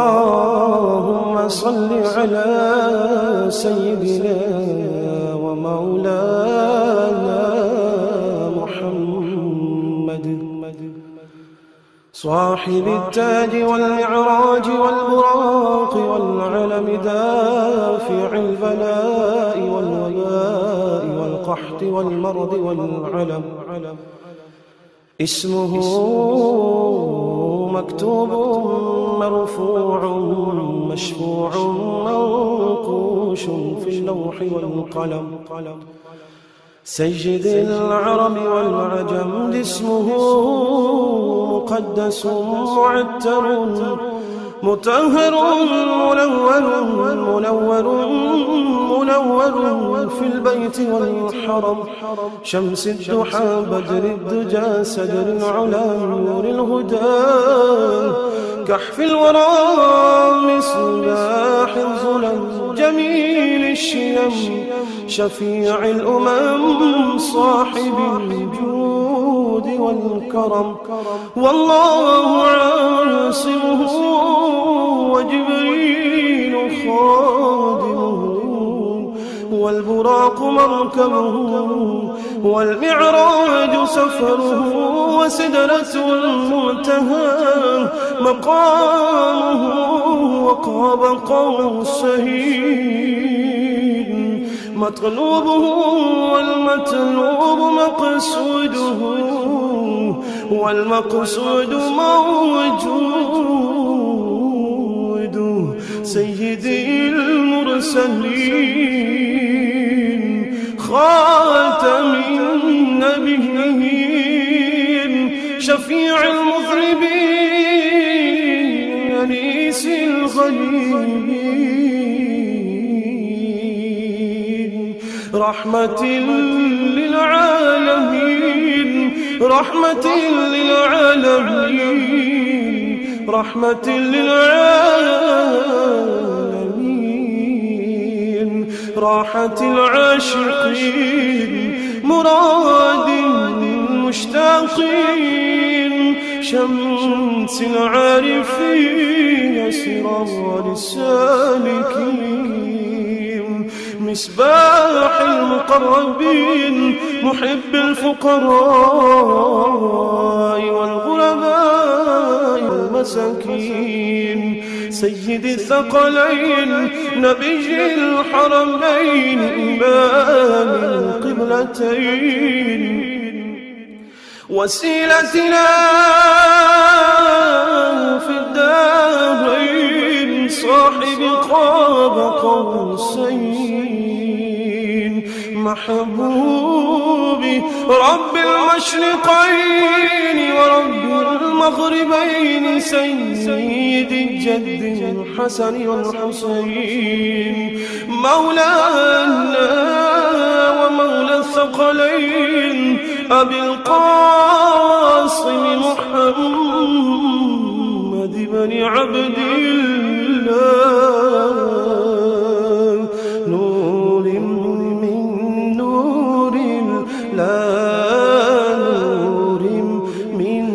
اللهم صل على سيدنا ومولانا محمد صاحب التاج والمعراج والبراق والعلم دافع البلاء والوباء والقحط والمرض والعلم اسمه مكتوب مرفوع مشفوع منقوش في اللوح والقلم سيد العرب والعجم اسمه مقدس معتر مطهر منور في البيت والحرم شمس الضحى بدر الدجى سدر العلا نور الهدى كحف الورى مصباح الظلم جميل الشيم شفيع الأمم صاحب الجود والكرم والله عاصمه وجبريل خادمه والبراق مركبه والمعراج سفره وسدرة المنتهى مقامه وقاب قوسين مطلوبه والمطلوب مقصوده والمقصود موجود سيدي المرسلين خاتم النبيين شفيع المذنبين أنيس الغليل رحمة للعالمين رحمة للعالمين رحمة للعالمين راحة العاشقين مراد المشتاقين شمس العارفين سراج السالكين مصباح المقربين محب الفقراء والغرباء والمساكين سيد الثقلين نبي الحرمين إمام القبلتين وسيلتنا في الدارين صاحب قاب قوسين محبوبي رب المشرقين ورب المغربين سيد الجد الحسن والحسين مولانا ومولى الثقلين أبي القاسم محمد بن عبد الله نور من نور الله نور من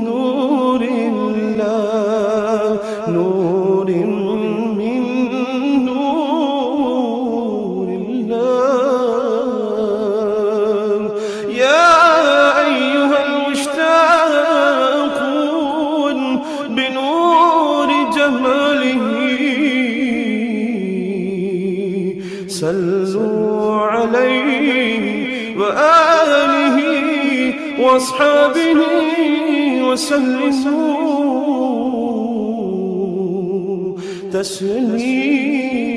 نور الله نور من نور الله يا أيها المشتاقون بنور جماله صلوا عليه وآله وأصحابه وسلموا تسليما.